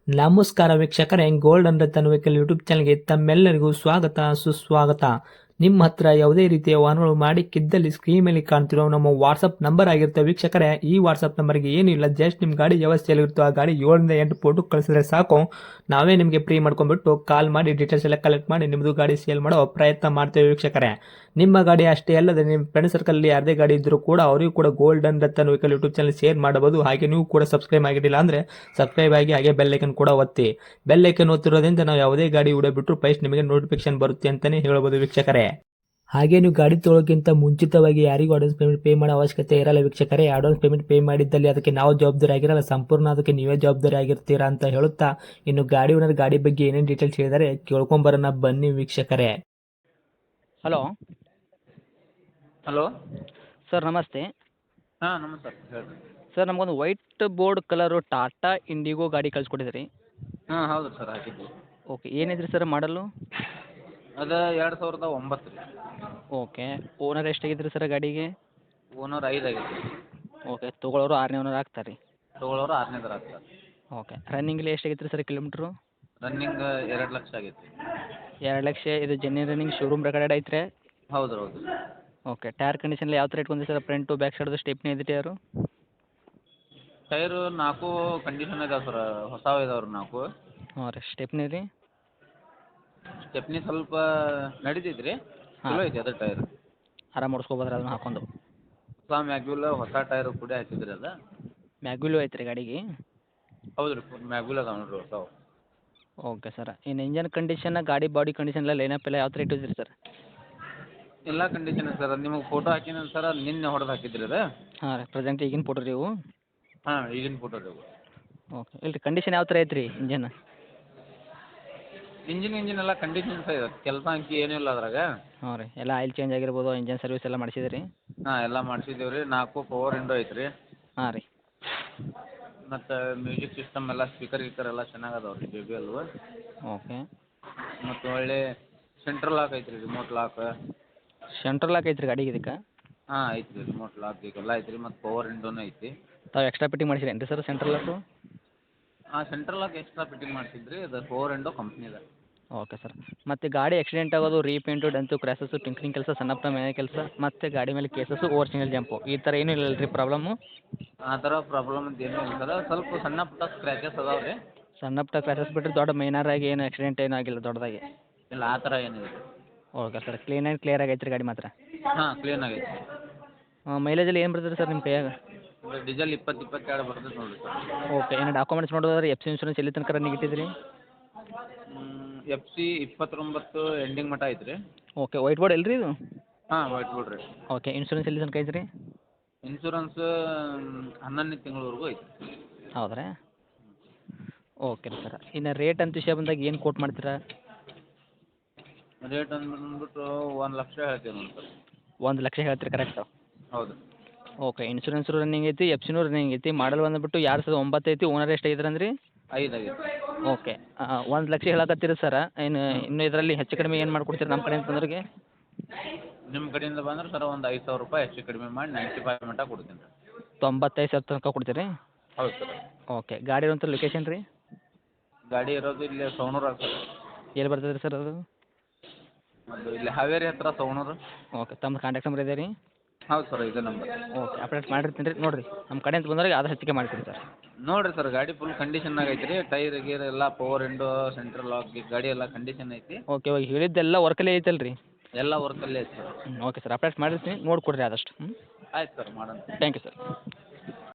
ನಮಸ್ಕಾರ ವೀಕ್ಷಕರೇ, gold and Ratan vehicle YouTube ಚಾನಲ್ಗೆ ತಮ್ಮೆಲ್ಲರಿಗೂ ಸ್ವಾಗತ ಸುಸ್ವಾಗತ. ನಿಮ್ಮ ಹತ್ರ ಯಾವುದೇ ರೀತಿಯ ವಾಹನಗಳು ಮಾಡಿಕ್ಕಿದ್ದಲ್ಲಿ ಸ್ಕ್ರೀನ್ ಮೇಲೆ ಕಾಣ್ತಿರೋ ನಮ್ಮ ವಾಟ್ಸಪ್ ನಂಬರ್ ಆಗಿರುತ್ತೆ ವೀಕ್ಷಕರೇ. ಈ ವಾಟ್ಸಪ್ ನಂಬರ್ಗೆ ಏನಿಲ್ಲ, ಜಸ್ಟ್ ನಿಮ್ಮ ಗಾಡಿ ವ್ಯವಸ್ಥೆಯಲ್ಲಿರುತ್ತೋ ಆ ಗಾಡಿ 7 ರಿಂದ 8 ಫೋಟೋ ಕಳಿಸಿದ್ರೆ ಸಾಕು, ನಾವೇ ನಿಮಗೆ ಫ್ರೀ ಮಾಡ್ಕೊಂಡ್ಬಿಟ್ಟು ಕಾಲ್ ಮಾಡಿ ಡೀಟೇಲ್ಸ್ ಎಲ್ಲ ಕಲೆಕ್ಟ್ ಮಾಡಿ ನಿಮ್ಮದು ಗಾಡಿ ಸೇಲ್ ಮಾಡೋ ಪ್ರಯತ್ನ ಮಾಡ್ತೇವೆ ವೀಕ್ಷಕರೇ. ನಿಮ್ಮ ಗಾಡಿ ಅಷ್ಟೇ ಅಲ್ಲದೆ ನಿಮ್ಮ ಫ್ರೆಂಡ್ ಸರ್ಕಲಲ್ಲಿ ಯಾರದೇ ಗಾಡಿ ಇದ್ದರೂ ಕೂಡ ಅವರಿಗೂ ಕೂಡ gold and Ratan vehicle YouTube channel share ಮಾಡಬಹುದು. ಹಾಗೆ ನೀವು ಕೂಡ ಸಬ್ಸ್ಕ್ರೈಬ್ ಆಗಿರಲಿಲ್ಲ ಅಂದರೆ ಸಬ್ಸ್ಕ್ರೈಬ್ ಆಗಿ ಹಾಗೆ ಬೆಲ್ ಐಕನ್ ಕೂಡ ಒತ್ತಿ. ಬೆಲ್ ಐಕನ್ ಒತ್ತಿರೋದ್ರಿಂದ ನಾವು ಯಾವುದೇ ಗಾಡಿ ವಿಡಿಯೋ ಬಿಟ್ಟರು ಫಸ್ಟ್ ನಿಮಗೆ ನೋಟಿಫಿಕೇಶನ್ ಬರುತ್ತೆ ಅಂತಲೇ ಹೇಳ್ಬೋದು ವೀಕ್ಷಕರೇ. ಹಾಗೆ ನೀವು ಗಾಡಿ ತೊಳೋಕ್ಕಿಂತ ಮುಂಚಿತವಾಗಿ ಯಾರಿಗೂ ಅಡ್ವಾನ್ಸ್ ಪೇಮೆಂಟ್ ಪೇ ಮಾಡೋ ಅವಶ್ಯಕತೆ ಇರಲ್ಲ ವೀಕ್ಷಕರೇ. ಅಡ್ವಾನ್ಸ್ ಪೇಮೆಂಟ್ ಪೇ ಮಾಡಿದ್ದಲ್ಲಿ ಅದಕ್ಕೆ ನಾವು ಜವಾಬ್ದಾರಿ ಆಗಿರಲ್ಲ, ಸಂಪೂರ್ಣ ಅದಕ್ಕೆ ನೀವೇ ಜವಾಬ್ದಾರಿ ಆಗಿರ್ತೀರಾ ಅಂತ ಹೇಳುತ್ತಾ, ಇನ್ನು ಗಾಡಿ ಓನರ್ ಗಾಡಿ ಬಗ್ಗೆ ಏನೇನು ಡೀಟೇಲ್ಸ್ ಹೇಳಿದರೆ ಕೇಳ್ಕೊಂಬರೋಣ ಬನ್ನಿ ವೀಕ್ಷಕರೇ. ಹಲೋ ಹಲೋ ಸರ್, ನಮಸ್ತೆ. ಹಾಂ ನಮಸ್ಕಾರ ಹೇಳ್ರಿ. ಸರ್, ನಮಗೊಂದು white board colour Tata IndiGo ಗಾಡಿ ಕಳಿಸ್ಕೊಟ್ಟಿದ್ರಿ. ಹಾಂ ಹೌದು ಸರ್, ಹಾಕಿದ್ವಿ. ಓಕೆ, ಏನಿದ್ರಿ ಸರ್ ಮಾಡಲು? ಅದು 2009 ರೀ. ಓಕೆ, ಓನರ್ ಎಷ್ಟಾಗಿದ್ರಿ ಸರ್ ಗಾಡಿಗೆ? ಓನರ್ 5 ಆಗೈತಿ. ಓಕೆ, ತೊಗೊಳೋರು 6ನೇ ಓನರ್ ಆಗ್ತಾರೆ ರೀ. ತೊಗೊಳೋರು 6ನೇದಾರ ಆಗ್ತಾರೆ. ಓಕೆ, ರನ್ನಿಂಗ್ಲಿ ಎಷ್ಟಾಗೈತ್ರಿ ಸರ್ ಕಿಲೋಮೀಟ್ರು? ರನ್ನಿಂಗ್ 2 ಲಕ್ಷ ಆಗೈತಿ. 2 ಲಕ್ಷ. ಇದು ಜೆನ್ಯೂನ್ ರನ್ನಿಂಗ್ ಶೋರೂಮ್ ರೆಕಾರ್ಡೆಡ್ ಐತ್ರಿ? ಹೌದು ಹೌದು. ಓಕೆ, ಟೈರ್ ಕಂಡೀಷನ್ ಯಾವ ಥರ ಇಟ್ಕೊಂಡ್ರಿ ಸರ್? ಫ್ರಂಟು ಬ್ಯಾಕ್ ಸೈಡ್ದು ಸ್ಟೆಪ್ನಿ ಇದೆ ಟೈರು? ಟೈರು 4 ಕಂಡೀಷನ್ ಇದಾವೆ ಸರ್, ಹೊಸವು ಇದಾವೆ 4. ಹಾಂ ರೀ. ಸ್ಟೆಪ್ನಿ ರೀ? ಸ್ಟೆಪ್ನಿ ಸ್ವಲ್ಪ ನಡೀತೈತೆ ರೀ, ಹಾಂ. ಚಲೋ ಐತಿ ಅದ್ರ ಟೈರ್. ಆರಾಮ್ ಓಡಿಸ್ಕೊಬೋದ್ರಿ ಅದನ್ನ ಹಾಕೊಂಡು? ಹೊಸ ಮ್ಯಾಗ್ಯುಲ್ ಹೊಸ ಟೈರು ಕೂಡ ಹಾಕಿದ್ರಿ ಅದು. ಮ್ಯಾಗ್ವಿಲು ಐತ್ರಿ ಗಾಡಿಗೆ? ಹೌದು ರೀ, ಮ್ಯಾಗ್ಯುಲ್ ಅದಾವೆ ನೋಡಿರಿ ಹೊಸವು. Okay sir. ಇನ್ನು ಇಂಜನ್ ಕಂಡೀಷನ್, ಗಾಡಿ ಬಾಡಿ ಕಂಡೀಷನ್ ಎಲ್ಲ ಲೈನಪ್ ಎಲ್ಲ ಯಾವ ಥರ ಇಟ್ಟಿದ್ರಿ ಸರ್? ಎಲ್ಲ ಕಂಡೀಷನ್ ಸರ್, ನಿಮಗೆ ಫೋಟೋ ಹಾಕಿನ ಸರ್, ನಿನ್ನೆ ಹೊಡೆದು ಹಾಕಿದ್ರಿ ಅದು. ಹಾಂ ರೀ. ಪ್ರೆಸೆಂಟ್ ಈಗಿನ ಫೋಟೋ ರೀ ಇವು? ಹಾಂ, ಈಗಿನ ಫೋಟೋ ರೀ ಅವು. ಓಕೆ, ಇಲ್ರಿ ಕಂಡೀಷನ್ ಯಾವ ಥರ ಐತ್ರಿ ಇಂಜನ್? ಇಂಜಿನ್ ಎಲ್ಲ ಕಂಡೀಷನ್ ಸರ್, ಕೆಲಸ ಅಂಕಿ ಏನೂ ಇಲ್ಲ ಅದ್ರಾಗ. ಹಾಂ ರೀ. ಎಲ್ಲ ಆಯಿಲ್ ಚೇಂಜ್ ಆಗಿರ್ಬೋದು, ಇಂಜನ್ ಸರ್ವಿಸ್ ಎಲ್ಲ ಮಾಡಿಸಿದ್ರಿ? ಹಾಂ, ಎಲ್ಲ ಮಾಡಿಸಿದ್ದೀವಿ ರೀ. 4 ಪವರ್ ವಿಂಡೋ ಐತೆ ರೀ. ಹಾಂ ರೀ. ಮತ್ತು ಮ್ಯೂಸಿಕ್ ಸಿಸ್ಟಮ್ ಎಲ್ಲ ಸ್ಪೀಕರ್ ಗೀಕರ್ ಎಲ್ಲ ಚೆನ್ನಾಗಿ ಅದಾವೆ ರೀ, JBL. ಓಕೆ. ಮತ್ತು ಒಳ್ಳೆ ಸೆಂಟ್ರಲ್ ಲಾಕ್ ಐತೆ ರೀ, ರಿಮೋಟ್ ಲಾಕ್. ಸೆಂಟ್ರಲ್ ಲಾಕ್ ಐತ್ರಿ ಗಾಡಿಗೆ ಇದಕ್ಕೆ? ಹಾಂ ಐತೆ ರೀ, ರಿಮೋಟ್ ಲಾಕ್ ಎಲ್ಲ ಐತೆ ರೀ, ಮತ್ತು ಪವರ್ ವಿಂಡೋನೂ ಐತಿ. ತಾವು ಎಕ್ಸ್ಟ್ರಾ ಫಿಟ್ಟಿಂಗ್ ಮಾಡಿಸಿರೇನು ರೀ ಸರ್ ಸೆಂಟ್ರಲ್ ಲಾಕು? ಹಾಂ, ಸೆಂಟ್ರಲ್ ಲಾಕ್ ಎಕ್ಸ್ಟ್ರಾ ಫಿಟ್ಟಿಂಗ್ ಮಾಡಿಸಿದ್ರಿ, ಅದು ಪವರ್ ವಿಂಡೋ ಕಂಪ್ನಿದ. Okay sir. ಮತ್ತು ಗಾಡಿ ಆಕ್ಸಿಡೆಂಟ್ ಆಗೋದು, ರೀಪೇಂಟು, ಡೆಂತು, ಕ್ರ್ಯಾಸಸ್ಸು, ಟಿಂಕ್ರಿಂಗ್ ಕೆಲಸ, ಸಣ್ಣ ಪುಟ್ಟ ಮನೆ ಕೆಲಸ, ಮತ್ತು ಗಾಡಿ ಮೇಲೆ ಕೇಸಸ್ಸು, ಓವರ್ ಸಿಂಗಲ್ ಜಂಪು, ಈ ಥರ ಏನೂ ಇಲ್ಲ ರೀ ಪ್ರಾಬ್ಲಮ್ಮು? ಆ ಥರ ಪ್ರಾಬ್ಲಮ್ ಅಂತ ಏನೂ ಇಲ್ಲ ಸರ್, ಸ್ವಲ್ಪ ಸಣ್ಣ ಪುಟ್ಟ ಸ್ಕ್ರ್ಯಾಚಸ್ ಅದಾವೆ ರೀ. ಸಣ್ಣ ಪುಟ್ಟ ಕ್ರ್ಯಾಸಸ್ ಬಿಟ್ಟರೆ ದೊಡ್ಡ ಮೈನರಾಗಿ ಏನು ಆಕ್ಸಿಡೆಂಟ್ ಏನೂ ಆಗಿಲ್ಲ ದೊಡ್ಡದಾಗಿ? ಇಲ್ಲ, ಆ ಥರ ಏನಿಲ್ಲ ರೀ. Okay sir. Clean and clear ಆಗೈತೆ ರೀ ಗಾಡಿ ಮಾತ್ರ? ಹಾಂ, ಕ್ಲೀನ್ ಆಗೈತೆ. ಮೈಲೇಜಲ್ಲಿ ಏನು ಬರ್ತದೆ ಸರ್ ನಿಮ್ಮ ಕೈಯಾಗ? ಡೀಸೆಲ್ 20-22 ಬರ್ತೈತೆ ನೋಡಿರಿ ಸರ್. ಓಕೆ. ಏನು ಡಾಕ್ಯುಮೆಂಟ್ಸ್ ನೋಡೋದಾದ್ರೆ ಎಫ್ ಸಿ ಇನ್ಶೂರೆನ್ಸ್ ಎಲ್ಲಿ ತನಕ ರನ್ನಿಂಗ್ ಇಟ್ಟಿದ್ದೀರಿ? FC 29 ಎಂಡಿಂಗ್ ಮಟ್ಟ ಐತೆ ರೀ. ಓಕೆ. ವೈಟ್ ಬೋರ್ಡ್ ಎಲ್ರಿ ಇದು? ಹಾಂ, ವೈಟ್ ಬೋರ್ಡ್ ರೀ. ಓಕೆ. ಇನ್ಶೂರೆನ್ಸ್ ಎಲ್ಲಿ ತನಕ ಐತ್ರಿ? ಇನ್ಶೂರೆನ್ಸ್ 11ನೇ ತಿಂಗಳವರೆಗೂ ಐತಿ. ಹೌದ್ರಾ? ಓಕೆ ರೀ ಸರ್. ಇನ್ನು ರೇಟ್ ಅಂತ ವಿಷಯ ಬಂದಾಗ ಏನು ಕೋಟ್ ಮಾಡ್ತೀರಾ? ರೇಟ್ ಅಂದ್ಬಿಟ್ಟು 1 ಲಕ್ಷ ಹೇಳ್ತೀವಿ ನೋಡಿ ಸರ್. 1 ಲಕ್ಷ ಹೇಳ್ತೀರಿ ಕರೆಕ್ಟು? ಹೌದು. ಓಕೆ. ಇನ್ಶೂರೆನ್ಸು ರನ್ನಿಂಗ್ ಐತಿ, ಎಫ್ ಸಿನೂ ರನ್ನಿಂಗ್ ಐತಿ, ಮಾಡಲ್ ಬಂದುಬಿಟ್ಟು 2009 ಐತಿ, ಓನರ್ ಎಷ್ಟು ಆಗಿದ್ರಿ ಅಂದ್ರಿ? 5 ಆಗೈತೆ. ಓಕೆ. 1 ಲಕ್ಷ ಹೇಳಕತ್ತೀರಿ ಸರ್. ಇನ್ನು ಇದರಲ್ಲಿ ಹೆಚ್ಚು ಕಡಿಮೆ ಏನು ಮಾಡ್ಕೊಡ್ತೀರಿ ನಮ್ಮ ಕಡೆಯಿಂದ ಬಂದವ್ರಿಗೆ? ನಿಮ್ಮ ಕಡೆಯಿಂದ ಬಂದ್ರೆ ಸರ್ ಒಂದು 5,000 ರೂಪಾಯಿ ಹೆಚ್ಚು ಕಡಿಮೆ ಮಾಡಿ 95 ಮಟ್ಟ ಕೊಡ್ತೀನಿ ರೀ. 95,000 ತನಕ ಕೊಡ್ತೀರಿ? ಹೌದು ಸರ್. ಓಕೆ. ಗಾಡಿ ಇರುವಂಥ ಲೊಕೇಶನ್ ರೀ? ಗಾಡಿ ಇರೋದು ಇಲ್ಲಿ ಸವಣೂರಾಗ ಸರ್. ಎಲ್ಲಿ ಬರ್ತದೆ ರೀ ಸರ್ ಅದು? ಅದು ಇಲ್ಲಿ ಹಾವೇರಿ ಹತ್ರ ಸವಣೂರು. ಓಕೆ. ತಮ್ಮ ಕಾಂಟ್ಯಾಕ್ಟ್ ನಂಬರ್ ಇದೆ ರೀ? ಹೌದು ಸರ್, ಇದೇ ನಂಬರ್. ಓಕೆ. ಅಪ್ಡೇಟ್ ಮಾಡಿರ್ತೀನಿ ರೀ. ನೋಡಿರಿ, ನಮ್ಮ ಕಡೆಯಿಂದ ಬಂದವ್ರಿಗೆ ಆದಷ್ಟು ಹೆಚ್ಚಿಗೆ ಮಾಡಿಕೊಡಿ ಸರ್. ನೋಡಿರಿ ಸರ್, ಗಾಡಿ ಫುಲ್ ಕಂಡೀಷನ್ನಾಗ ಐತೆ ರೀ. ಟೈರ್ ಗೀರ್ ಎಲ್ಲ ಪವರ್ ವಿಂಡೋ, ಸೆಂಟ್ರಲ್ ಲಾಕ್, ಗಾಡಿ ಎಲ್ಲ ಕಂಡೀಷನ್ ಐತಿ. ಓಕೆ. ಇವಾಗ ಹೇಳಿದ್ದೆಲ್ಲ ವರ್ಕಲ್ಲೇ ಐತಲ್ಲ ರೀ? ಎಲ್ಲ ವರ್ಕಲ್ಲೇ ಐತೆ ಸರ್. Okay sir. ಅಪ್ಡೇಟ್ ಮಾಡಿರ್ತೀನಿ, ನೋಡಿ ಕೊಡಿರಿ ಆದಷ್ಟು. ಆಯ್ತು ಸರ್, ಮಾಡೋಣ. Thank you sir.